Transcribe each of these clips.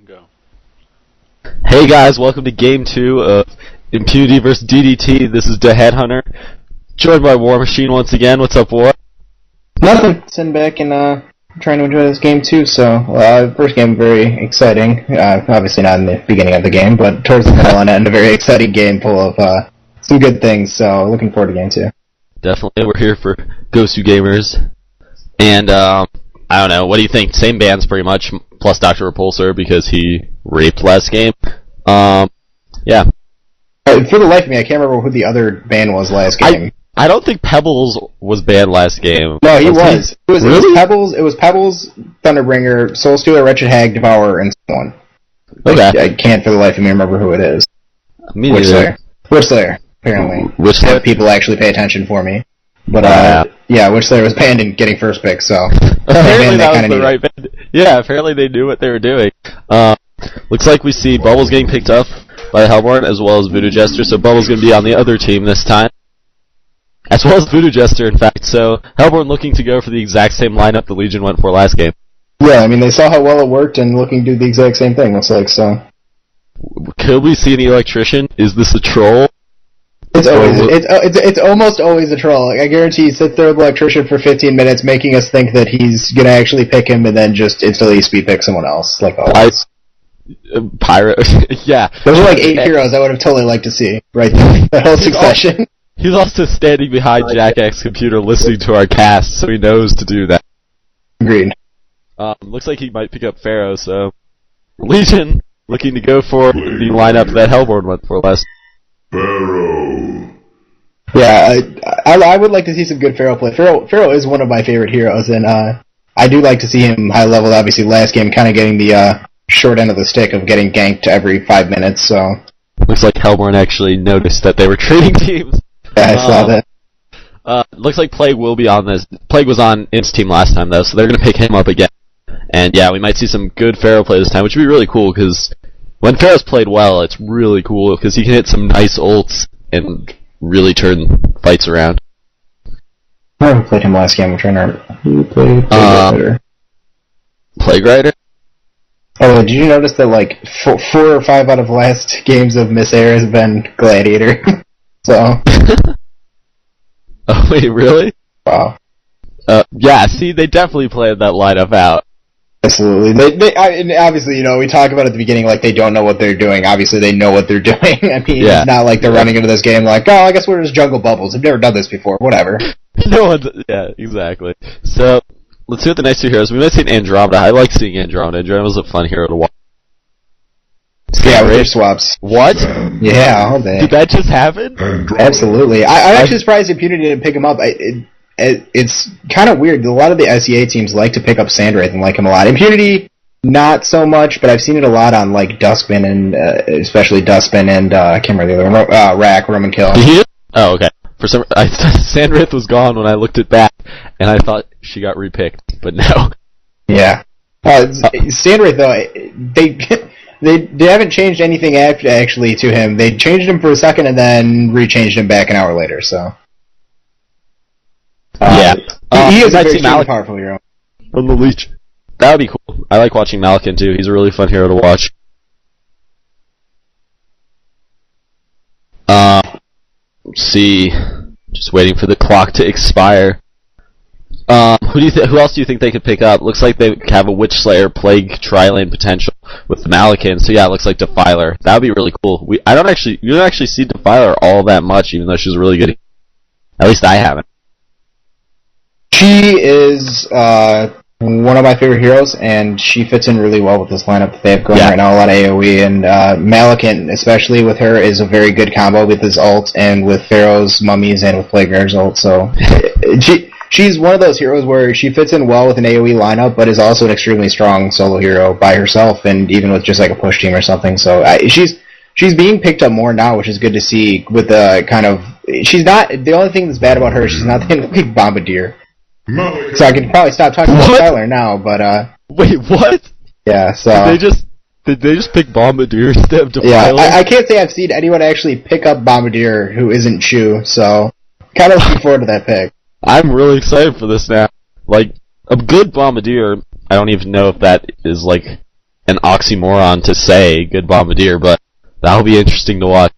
Go. Hey guys, welcome to Game 2 of Impunity vs. DDT. This is the Headhunter, joined by War Machine once again. What's up, War? Nothing. Sitting back and trying to enjoy this game too. So, first game very exciting. Obviously not in the beginning of the game, but towards the middle and end, a very exciting game full of some good things. So, looking forward to game 2. Definitely, we're here for Gosu gamers. And I don't know. What do you think? Same bands pretty much, plus Dr. Repulsor because he raped last game. Yeah. For the life of me, I can't remember who the other band was last game. I don't think Pebbles was banned last game. No, he was. It was Really? It was Pebbles, Thunderbringer, Soul Stealer, Wretched Hag, Devourer, and someone. Okay. I can't for the life of me remember who it is. Me neither. Witchslayer, apparently. Witchslayer? Have people actually pay attention for me. But, yeah, Witchslayer was banned in getting first pick, so... Apparently that was the right band. Yeah, apparently they knew what they were doing. Looks like we see Bubbles getting picked up by Hellborn as well as Voodoo Jester, so Bubbles going to be on the other team this time. As well as Voodoo Jester, in fact, so Hellborn looking to go for the exact same lineup the Legion went for last game. Yeah, I mean, they saw how well it worked and looking to do the exact same thing, looks like, so... Could we see an electrician? Is this a troll? It's almost always a troll. Like, I guarantee he sits there with the electrician for 15 minutes, making us think that he's gonna actually pick him, and then just instantly speed pick someone else, like always. Pyro, yeah. Those are like 8 heroes I would have totally liked to see, right there. That whole succession. He's also standing behind Jack X's computer listening to our cast, so he knows to do that. Agreed. Looks like he might pick up Pharaoh, so... Legion looking to go for the lineup that Hellborn went for last. Pharaoh. Yeah, I would like to see some good Pharaoh play. Pharaoh is one of my favorite heroes, and I do like to see him high level. Obviously, last game kind of getting the short end of the stick of getting ganked every 5 minutes, so... Looks like Hellborn actually noticed that they were trading teams. Yeah, I saw that. Looks like Plague will be on this. Plague was on Imp's team last time, though, so they're going to pick him up again. And yeah, we might see some good Pharaoh play this time, which would be really cool, because when Pharaoh's played well, it's really cool, because he can hit some nice ults and really turn fights around. I haven't played him last game. I'm trying to... Who played Plague Rider? Plague Rider? Oh, did you notice that, like, 4 or 5 out of the last games of Miss Air has been Gladiator? So... Oh, wait, really? Wow. Yeah, see, they definitely played that lineup out. Absolutely. And obviously, you know, we talk about at the beginning like they don't know what they're doing. Obviously, they know what they're doing. I mean, yeah. It's not like they're running into this game like, oh, I guess we're just Jungle Bubbles. I've never done this before. Whatever. No one's... Yeah, exactly. So, let's see what the next 2 heroes... We might see Andromeda. I like seeing Andromeda. Andromeda's a fun hero to watch. Yeah, with swaps. What? Yeah, all day. Did that just happen? Absolutely. I'm actually surprised Impunity didn't pick him up. It's kind of weird. A lot of the SEA teams like to pick up Sandwraith and like him a lot. Impunity, not so much, but I've seen it a lot on like Duskman and especially Duskman and I can't remember the other one. Rack, Roman Kill. Oh, okay. For some, Sandwraith was gone when I looked at that, and I thought she got repicked, but no. Yeah. Sandwraith though, they haven't changed anything actually to him. They changed him for a second and then rechanged him back an hour later. So. Yeah. He is a very Malik powerful hero. From the Leech. That would be cool. I like watching Malakin too. He's a really fun hero to watch. Let's see. Just waiting for the clock to expire. Who else do you think they could pick up? Looks like they have a Witch Slayer, Plague, Tri-Lane potential with the Malakin. So yeah, it looks like Defiler. That would be really cool. You don't actually see Defiler all that much, even though she's really good. At least I haven't. She is one of my favorite heroes, and she fits in really well with this lineup that they have going right now. A lot of AoE, and Malakin, especially with her, is a very good combo with his ult, and with Pharaoh's mummies, and with Plague Rider's ult. So she's one of those heroes where she fits in well with an AoE lineup, but is also an extremely strong solo hero by herself, and even with just like a push team or something. So she's being picked up more now, which is good to see. With the kind of she's not the only thing that's bad about her. She's not the big Bombardier. So I can probably stop talking about Tyler now, but wait, what? Yeah, so did they just pick Bombardier instead of Defiler? Yeah, I can't say I've seen anyone actually pick up Bombardier who isn't Chu, so kind of looking forward to that pick. I'm really excited for this now. Like, a good Bombardier, I don't even know if that is like an oxymoron to say, good Bombardier, but that'll be interesting to watch.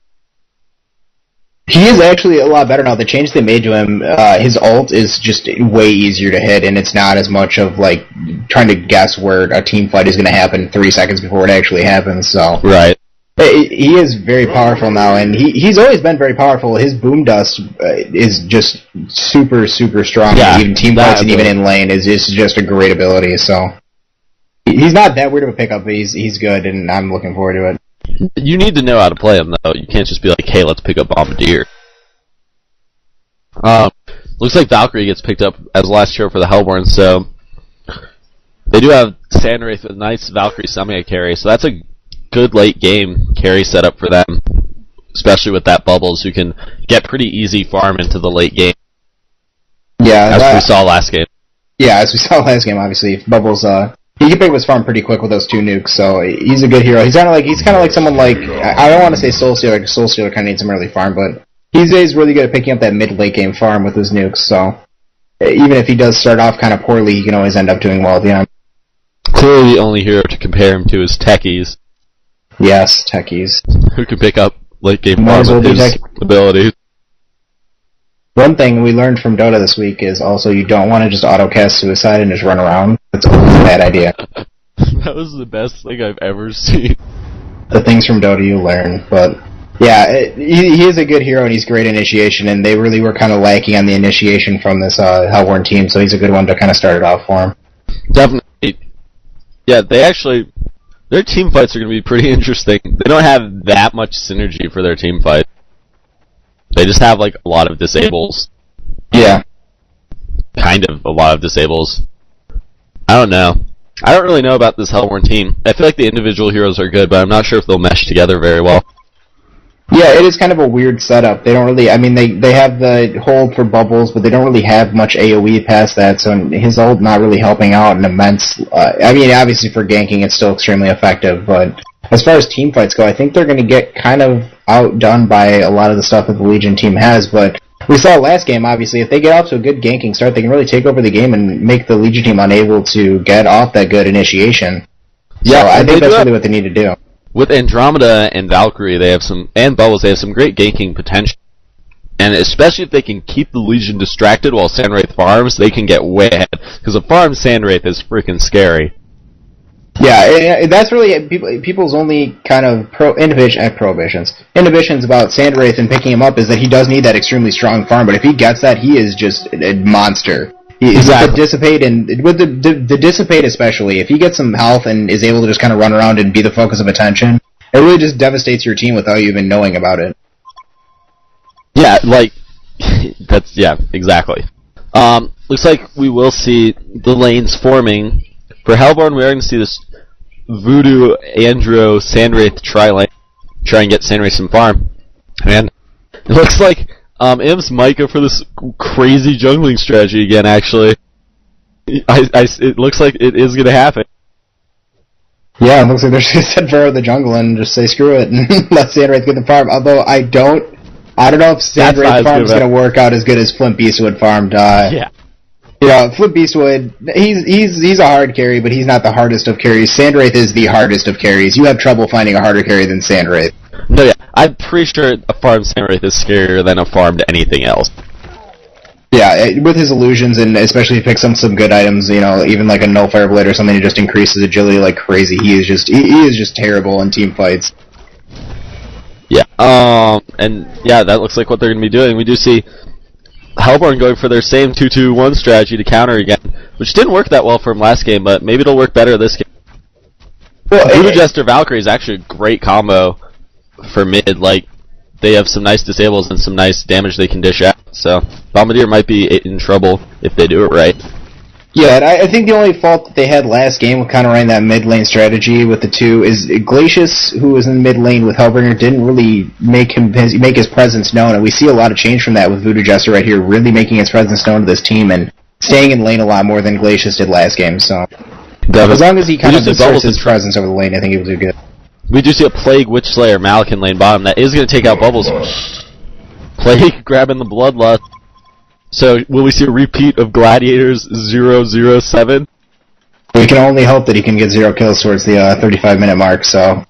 He is actually a lot better now. The change they made to him, his ult is just way easier to hit, and it's not as much of like trying to guess where a team fight is going to happen 3 seconds before it actually happens. So right, he is very powerful now, and he's always been very powerful. His boom dust is just super strong. Yeah, even team fights and even in lane is just a great ability. So he's not that weird of a pickup, but he's good, and I'm looking forward to it. You need to know how to play him, though. You can't just be like, hey, let's pick up Bombardier. Looks like Valkyrie gets picked up as last hero for the Hellborn, so they do have Sandwraith with a nice Valkyrie summoning carry, so that's a good late game carry setup for them, especially with that Bubbles, who can get pretty easy farm into the late game. Yeah, as we saw last game. Yeah, as we saw last game, obviously, Bubbles, he can pick up his farm pretty quick with those 2 nukes, so he's a good hero. He's kind of like someone like, I don't want to say Soul Stealer, because Soul Stealer kind of needs some early farm, but he's really good at picking up that mid-late game farm with his nukes, so even if he does start off kind of poorly, he can always end up doing well at the end. Clearly the only hero to compare him to is Techies. Yes, Techies. Who can pick up late game farm with his ability. One thing we learned from Dota this week is also you don't want to just auto-cast Suicide and just run around. That's always a bad idea. That was the best thing I've ever seen. The things from Dota you learn, but yeah, he is a good hero and he's great initiation, and they really were kind of lacking on the initiation from this Hellborn team, so he's a good one to kind of start it off for him. Definitely. Yeah, their team fights are going to be pretty interesting. They don't have that much synergy for their team fight. They just have, like, a lot of disables. Yeah. Kind of a lot of disables. I don't know. I don't really know about this Hellborn team. I feel like the individual heroes are good, but I'm not sure if they'll mesh together very well. Yeah, it is kind of a weird setup. They don't really, I mean, they have the hold for Bubbles, but they don't really have much AoE past that, so his ult not really helping out an immense, I mean, obviously for ganking it's still extremely effective, but as far as team fights go, I think they're going to get kind of outdone by a lot of the stuff that the Legion team has, but we saw last game, obviously, if they get off to a good ganking start, they can really take over the game and make the Legion team unable to get off that good initiation. Yeah, so I think that's really what they need to do. With Andromeda and Valkyrie, and Bubbles, they have some great ganking potential. And especially if they can keep the Legion distracted while Sandwraith farms, they can get way ahead. Because a farm Sandwraith is freaking scary. Yeah, that's really people's only kind of inhibitions about Sandwraith and picking him up is that he does need that extremely strong farm, but if he gets that, he is just a monster. Exactly. With the Dissipate, and with the Dissipate especially, if he gets some health and is able to just kind of run around and be the focus of attention, it really just devastates your team without you even knowing about it. Yeah, like, exactly. Looks like we will see the lanes forming. For Hellborn, we are going to see this Voodoo, Andro, Sandwraith tri-lane, try and get Sandwraith some farm. And it looks like iMps might go for this crazy jungling strategy again, actually. It looks like it is going to happen. Yeah, it looks like they're just going to set Pharaoh the jungle and just say screw it and let Sandwraith get the farm. Although I don't know if Sandwraith farm is going to work out as good as Flint Beastwood farmed. Yeah. You know, Flint Beastwood, he's a hard carry, but he's not the hardest of carries. Sandwraith is the hardest of carries. You have trouble finding a harder carry than Sandwraith. No, yeah, I'm pretty sure a farmed Sandwraith is scarier than a farmed anything else. Yeah, with his illusions, and especially if he picks up some good items, you know, even like a Nullifier Blade or something that just increases agility like crazy, he is just terrible in team fights. Yeah, and yeah, that looks like what they're going to be doing. We do see Hellborn going for their same 2-2-1 strategy to counter again, which didn't work that well for him last game, but maybe it'll work better this game. Well, Voodoo Jester Valkyrie is actually a great combo for mid. Like, they have some nice disables and some nice damage they can dish out, so Bombardier might be in trouble if they do it right. Yeah, and I think the only fault that they had last game with kind of running that mid lane strategy with the two is Glacius, who was in mid lane with Hellbringer, didn't really make his presence known, and we see a lot of change from that with Voodoo Jester right here, really making his presence known to this team and staying in lane a lot more than Glacius did last game. So as long as he kind of asserts his presence over the lane, I think he will do good. We do see a Plague Witch Slayer Malik in lane bottom that is going to take out Bubbles. Plague grabbing the Bloodlust. So, will we see a repeat of Gladiators 007? We can only hope that he can get 0 kills towards the 35-minute mark. So,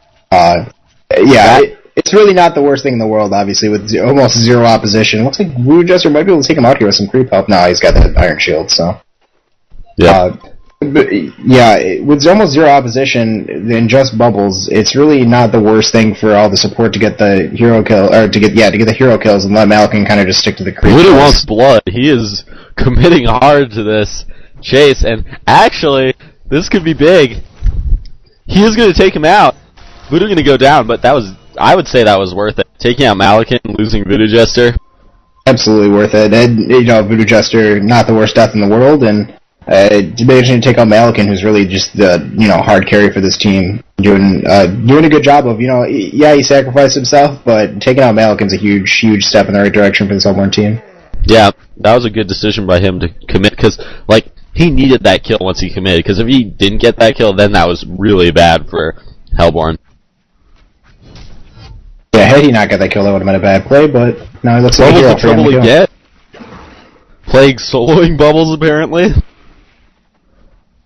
it's really not the worst thing in the world. Obviously, with almost 0 opposition, looks like Voodoo Jester might be able to take him out here with some creep help. No, he's got that Iron Shield. So, with almost 0 opposition and just bubbles, it's really not the worst thing for all the support to get the hero kill, or to get the hero kills and let Malkin kind of just stick to the creep. Voodoo wants blood. He is committing hard to this chase, and actually, this could be big. He is going to take him out. Voodoo going to go down, but I would say that was worth it. Taking out Malakin, losing Voodoo Jester. Absolutely worth it. And, Voodoo Jester, not the worst death in the world, and managing to take out Malakin, who's really just the, hard carry for this team. Doing a good job of, he sacrificed himself, but taking out Malakin's a huge, huge step in the right direction for this Hellborn team. Yeah, that was a good decision by him to commit, because, he needed that kill once he committed, because if he didn't get that kill, then that was really bad for Hellborn. Yeah, had he not got that kill, that would have been a bad play, but now he looks like a hero for him to get. Plague soloing Bubbles, apparently.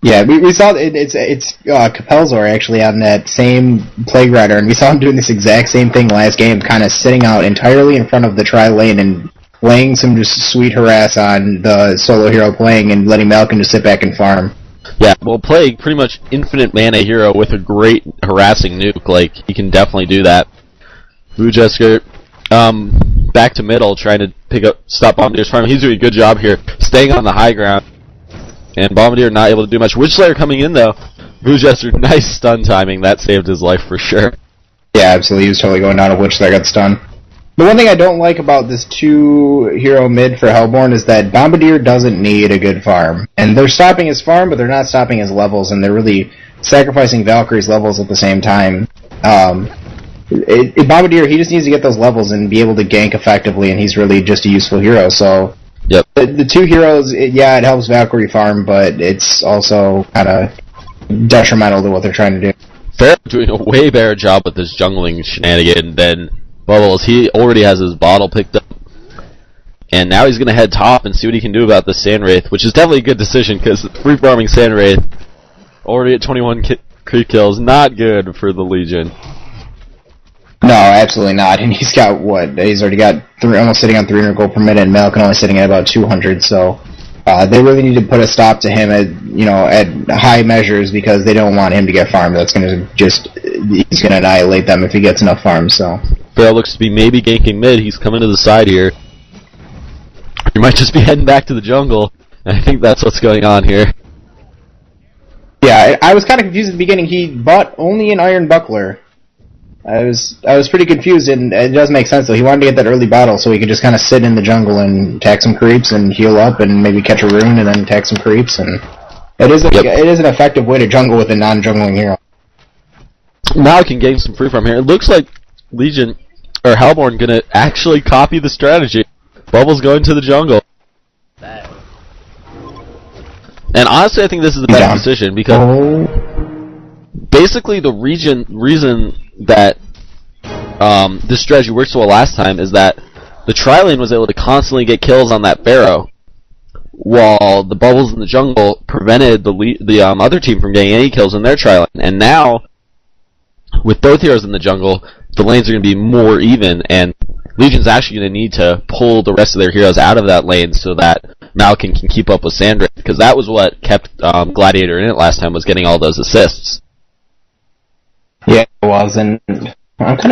Yeah, we saw it's Capelzor actually on that same Plague Rider, and we saw him doing this exact same thing last game, kind of sitting out entirely in front of the tri-lane and laying some just sweet harass on the solo hero playing and letting Malkin just sit back and farm. Yeah, well, Plague, pretty much infinite mana hero with a great harassing nuke. He can definitely do that. Voodoo Jester, back to middle, trying to stop Bombardier's farm. He's doing a good job here, staying on the high ground. And Bombardier not able to do much. Witchslayer coming in, though. Voodoo Jester, nice stun timing. That saved his life for sure. Yeah, absolutely. He was totally going down if Witchslayer got stunned. The one thing I don't like about this 2-hero mid for Hellborn is that Bombardier doesn't need a good farm. And they're stopping his farm, but they're not stopping his levels, and they're really sacrificing Valkyrie's levels at the same time. Bombardier, he just needs to get those levels and be able to gank effectively, and he's really just a useful hero, so... Yep. The 2 heroes, it helps Valkyrie farm, but it's also kind of detrimental to what they're trying to do. Pharaoh doing a way better job with this jungling shenanigan than Bubbles. He already has his bottle picked up. And now he's going to head top and see what he can do about the Sandwraith, which is definitely a good decision, because free farming Sandwraith, already at 21 creep kills, not good for the Legion. No, absolutely not. And he's got he's already got almost sitting on 300 gold per minute, and Malkin only sitting at about 200. So they really need to put a stop to him at high measures, because they don't want him to get farmed. That's going to he's going to annihilate them if he gets enough farms. So Pharaoh looks to be maybe ganking mid. He's coming to the side here. He might just be heading back to the jungle. I think that's what's going on here. Yeah, I was kind of confused at the beginning. He bought only an Iron Buckler. I was pretty confused, and it does make sense though. He wanted to get that early battle so he could just kind of sit in the jungle and attack some creeps and heal up and maybe catch a rune and then attack some creeps, and it is an effective way to jungle with a non-jungling hero. Now I can gain some free farm here. It looks like Legion or Hellborn gonna actually copy the strategy. Bubbles going to the jungle. And honestly, I think this is the best decision, because basically the reason that this strategy worked so well last time is that the tri-lane was able to constantly get kills on that Pharaoh, while the Bubbles in the jungle prevented the other team from getting any kills in their tri-lane. And now, with both heroes in the jungle, the lanes are going to be more even, and Legion's actually going to need to pull the rest of their heroes out of that lane so that Malkin can keep up with Sandra, because that was what kept Gladiator in it last time, was getting all those assists. Yeah, it was, and I'm kind